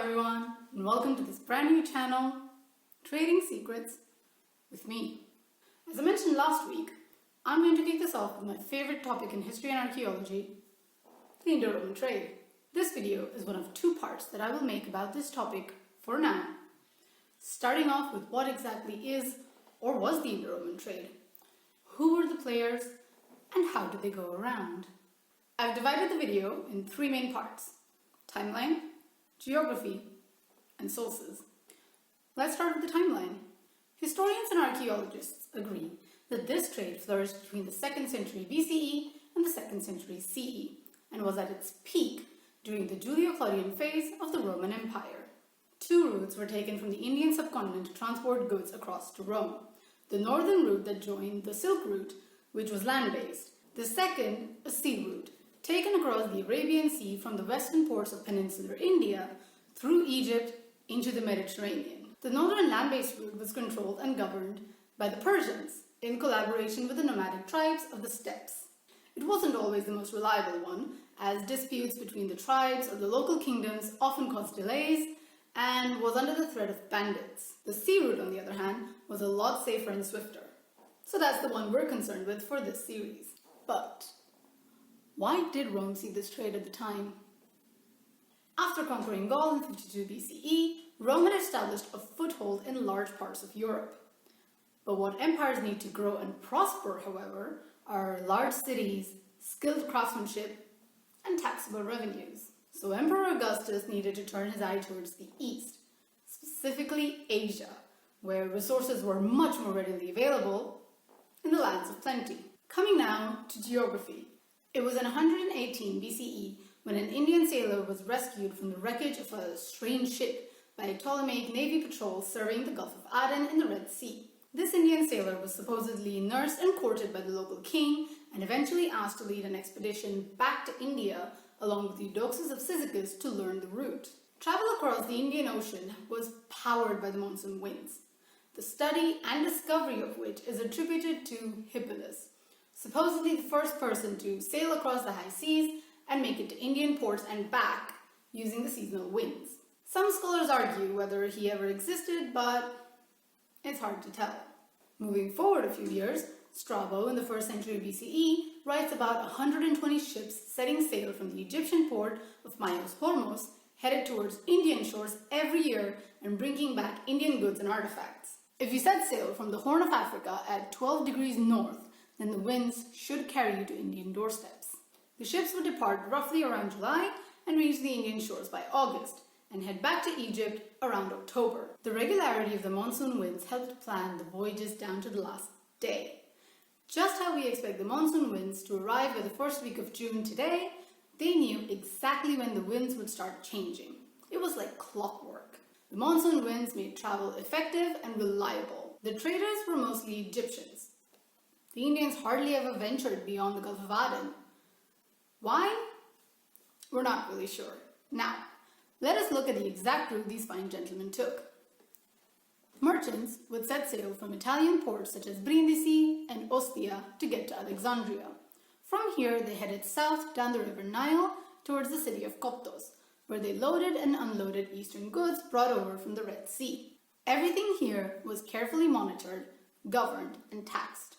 everyone, and welcome to this brand new channel, Trading Secrets with me. As I mentioned last week, I'm going to kick this off with my favorite topic in history and archaeology, the Indo-Roman trade. This video is one of two parts that I will make about this topic for now, starting off with what exactly is or was the Indo-Roman trade, who were the players, and how did they go around. I've divided the video in three main parts: timeline, geography, and sources. Let's start with the timeline. Historians and archaeologists agree that this trade flourished between the 2nd century BCE and the 2nd century CE and was at its peak during the Julio-Claudian phase of the Roman Empire. Two routes were taken from the Indian subcontinent to transport goods across to Rome. The northern route that joined the Silk Route, which was land-based. The second, a sea route, taken across the Arabian Sea from the western ports of peninsular India through Egypt into the Mediterranean. The northern land-based route was controlled and governed by the Persians in collaboration with the nomadic tribes of the steppes. It wasn't always the most reliable one, as disputes between the tribes or the local kingdoms often caused delays and was under the threat of bandits. The sea route, on the other hand, was a lot safer and swifter. So that's the one we're concerned with for this series. But why did Rome see this trade at the time? After conquering Gaul in 52 BCE, Rome had established a foothold in large parts of Europe. But what empires need to grow and prosper, however, are large cities, skilled craftsmanship, and taxable revenues. So Emperor Augustus needed to turn his eye towards the east, specifically Asia, where resources were much more readily available in the lands of plenty. Coming now to geography. It was in 118 BCE when an Indian sailor was rescued from the wreckage of a strange ship by a Ptolemaic navy patrol serving the Gulf of Aden in the Red Sea. This Indian sailor was supposedly nursed and courted by the local king and eventually asked to lead an expedition back to India along with Eudoxus of Cyzicus to learn the route. Travel across the Indian Ocean was powered by the monsoon winds, the study and discovery of which is attributed to Hippolus, supposedly the first person to sail across the high seas and make it to Indian ports and back using the seasonal winds. Some scholars argue whether he ever existed, but it's hard to tell. Moving forward a few years, Strabo in the 1st century BCE writes about 120 ships setting sail from the Egyptian port of Myos Hormos, headed towards Indian shores every year and bringing back Indian goods and artifacts. If you set sail from the Horn of Africa at 12 degrees north, then the winds should carry you to Indian doorsteps. The ships would depart roughly around July and reach the Indian shores by August, and head back to Egypt around October. The regularity of the monsoon winds helped plan the voyages down to the last day. Just how we expect the monsoon winds to arrive by the first week of June today, they knew exactly when the winds would start changing. It was like clockwork. The monsoon winds made travel effective and reliable. The traders were mostly Egyptians. The Indians hardly ever ventured beyond the Gulf of Aden. Why? We're not really sure. Now, let us look at the exact route these fine gentlemen took. Merchants would set sail from Italian ports such as Brindisi and Ostia to get to Alexandria. From here, they headed south down the river Nile towards the city of Coptos, where they loaded and unloaded eastern goods brought over from the Red Sea. Everything here was carefully monitored, governed, and taxed.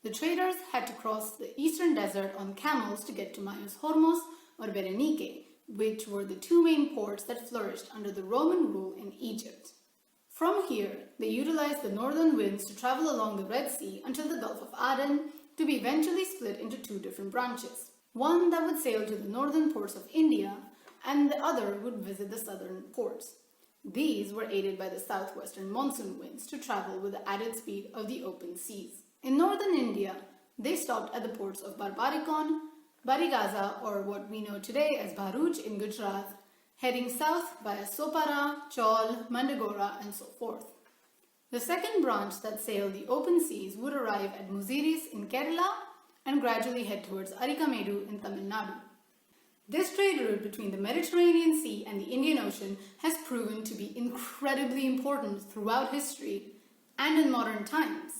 The traders had to cross the eastern desert on camels to get to Myos Hormos or Berenike, which were the two main ports that flourished under the Roman rule in Egypt. From here, they utilized the northern winds to travel along the Red Sea until the Gulf of Aden, to be eventually split into two different branches. One that would sail to the northern ports of India, and the other would visit the southern ports. These were aided by the southwestern monsoon winds to travel with the added speed of the open seas. In northern India, they stopped at the ports of Barbaricon, Barigaza, or what we know today as Bharuch in Gujarat, heading south via Sopara, Chaul, Mandagora, and so forth. The second branch that sailed the open seas would arrive at Muziris in Kerala and gradually head towards Arikamedu in Tamil Nadu. This trade route between the Mediterranean Sea and the Indian Ocean has proven to be incredibly important throughout history and in modern times.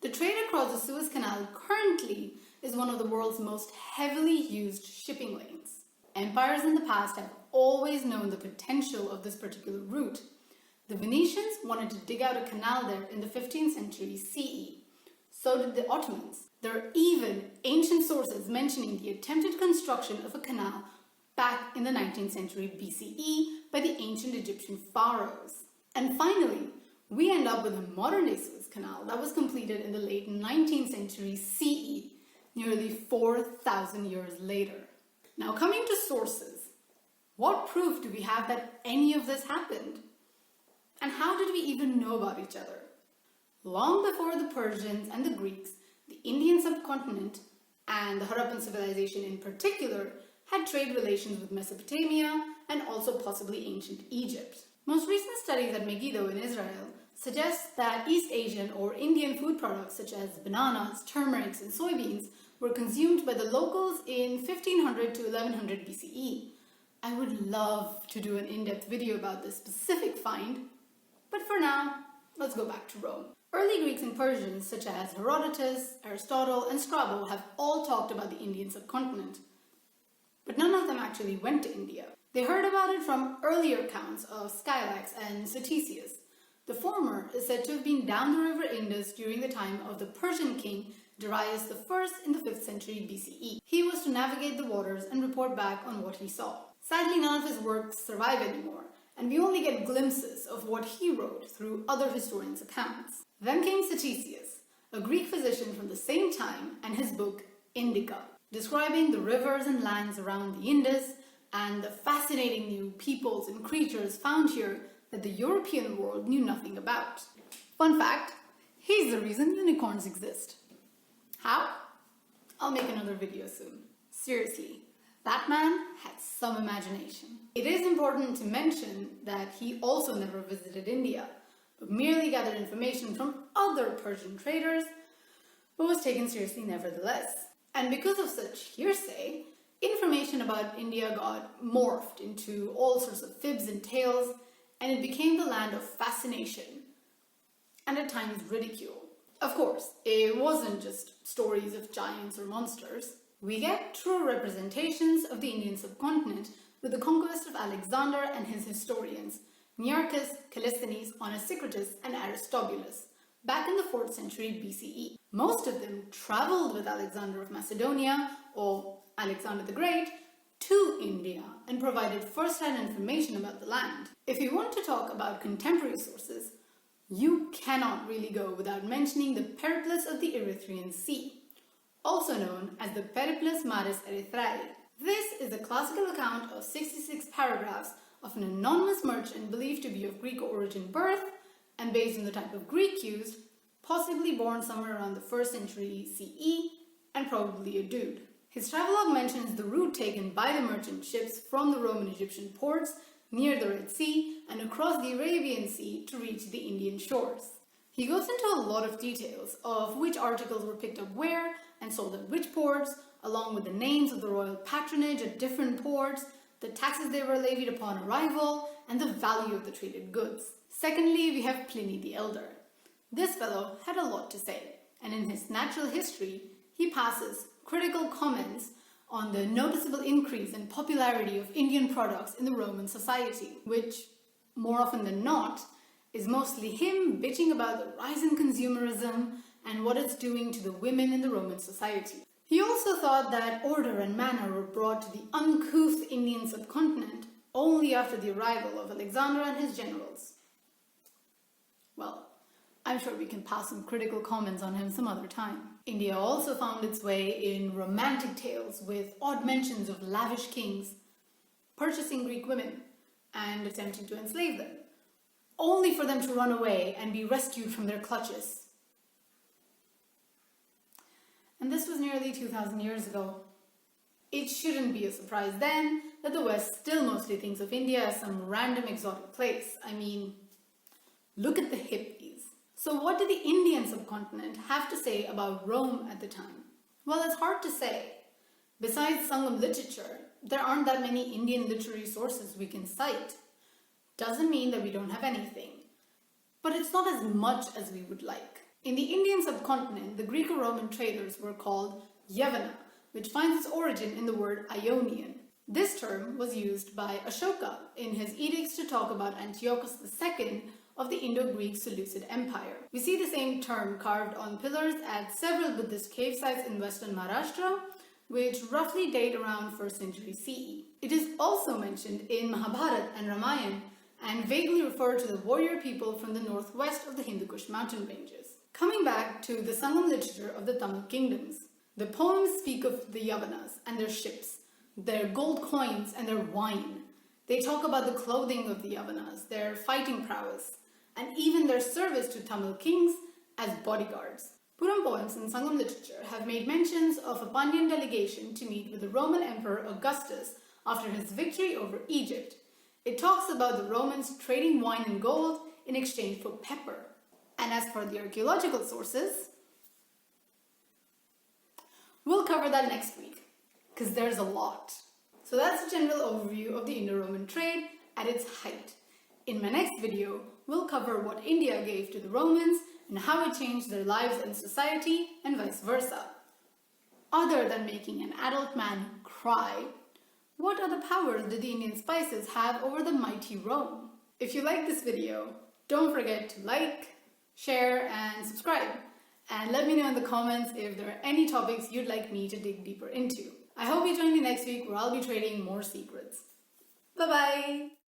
The trade across the Suez Canal currently is one of the world's most heavily used shipping lanes. Empires in the past have always known the potential of this particular route. The Venetians wanted to dig out a canal there in the 15th century CE. So did the Ottomans. There are even ancient sources mentioning the attempted construction of a canal back in the 19th century BCE by the ancient Egyptian pharaohs. And finally, we end up with a modern-day Suez Canal that was completed in the late 19th century CE, nearly 4,000 years later. Now, coming to sources, what proof do we have that any of this happened? And how did we even know about each other? Long before the Persians and the Greeks, the Indian subcontinent, and the Harappan civilization in particular, had trade relations with Mesopotamia and also possibly ancient Egypt. Most recent studies at Megiddo in Israel suggest that East Asian or Indian food products such as bananas, turmerics, and soybeans were consumed by the locals in 1500 to 1100 BCE. I would love to do an in-depth video about this specific find, but for now, let's go back to Rome. Early Greeks and Persians such as Herodotus, Aristotle, and Strabo have all talked about the Indian subcontinent, but none of them actually went to India. They heard about it from earlier accounts of Scylax and Ctesias. The former is said to have been down the river Indus during the time of the Persian king Darius I in the 5th century BCE. He was to navigate the waters and report back on what he saw. Sadly, none of his works survive anymore, and we only get glimpses of what he wrote through other historians' accounts. Then came Ctesias, a Greek physician from the same time, and his book Indica, describing the rivers and lands around the Indus and the fascinating new peoples and creatures found here that the European world knew nothing about. Fun fact, he's the reason unicorns exist. How? I'll make another video soon. Seriously, that man had some imagination. It is important to mention that he also never visited India, but merely gathered information from other Persian traders, but was taken seriously nevertheless. And because of such hearsay, information about India got morphed into all sorts of fibs and tales, and it became the land of fascination, and at times ridicule. Of course, it wasn't just stories of giants or monsters. We get true representations of the Indian subcontinent with the conquest of Alexander and his historians, Nearchus, Callisthenes, Onesicritus, and Aristobulus, back in the 4th century BCE. Most of them traveled with Alexander of Macedonia, or Alexander the Great, to India and provided first-hand information about the land. If you want to talk about contemporary sources, you cannot really go without mentioning the Periplus of the Erythraean Sea, also known as the Periplus Maris Erythraei. This is a classical account of 66 paragraphs of an anonymous merchant believed to be of Greek origin birth and based on the type of Greek used, possibly born somewhere around the 1st century CE and probably a dude. His travelogue mentions the route taken by the merchant ships from the Roman Egyptian ports near the Red Sea and across the Arabian Sea to reach the Indian shores. He goes into a lot of details of which articles were picked up where and sold at which ports, along with the names of the royal patronage at different ports, the taxes they were levied upon arrival, and the value of the traded goods. Secondly, we have Pliny the Elder. This fellow had a lot to say, and in his Natural History, he passes critical comments on the noticeable increase in popularity of Indian products in the Roman society, which, more often than not, is mostly him bitching about the rise in consumerism and what it's doing to the women in the Roman society. He also thought that order and manner were brought to the uncouth Indian subcontinent only after the arrival of Alexander and his generals. Well, I'm sure we can pass some critical comments on him some other time. India also found its way in romantic tales with odd mentions of lavish kings purchasing Greek women and attempting to enslave them, only for them to run away and be rescued from their clutches. And this was nearly 2,000 years ago. It shouldn't be a surprise then that the West still mostly thinks of India as some random exotic place. I mean, look at the hippies. So what did the Indian subcontinent have to say about Rome at the time? Well, it's hard to say. Besides Sangam literature, there aren't that many Indian literary sources we can cite. Doesn't mean that we don't have anything, but it's not as much as we would like. In the Indian subcontinent, the Greco-Roman traders were called Yavana, which finds its origin in the word Ionian. This term was used by Ashoka in his edicts to talk about Antiochus II of the Indo-Greek Seleucid Empire. We see the same term carved on pillars at several Buddhist cave sites in western Maharashtra, which roughly date around 1st century CE. It is also mentioned in Mahabharata and Ramayana and vaguely referred to the warrior people from the northwest of the Hindu Kush mountain ranges. Coming back to the Sangam literature of the Tamil kingdoms, the poems speak of the Yavanas and their ships, their gold coins and their wine. They talk about the clothing of the Yavanas, their fighting prowess, and even their service to Tamil kings as bodyguards. Puram poems and Sangam literature have made mentions of a Pandyan delegation to meet with the Roman Emperor Augustus after his victory over Egypt. It talks about the Romans trading wine and gold in exchange for pepper. And as for the archaeological sources, we'll cover that next week, because there's a lot. So that's a general overview of the Indo-Roman trade at its height. In my next video, we'll cover what India gave to the Romans and how it changed their lives and society, and vice versa. Other than making an adult man cry, what other powers did the Indian spices have over the mighty Rome? If you like this video, don't forget to like, share, and subscribe. And let me know in the comments if there are any topics you'd like me to dig deeper into. I hope you join me next week where I'll be trading more secrets. Bye-bye!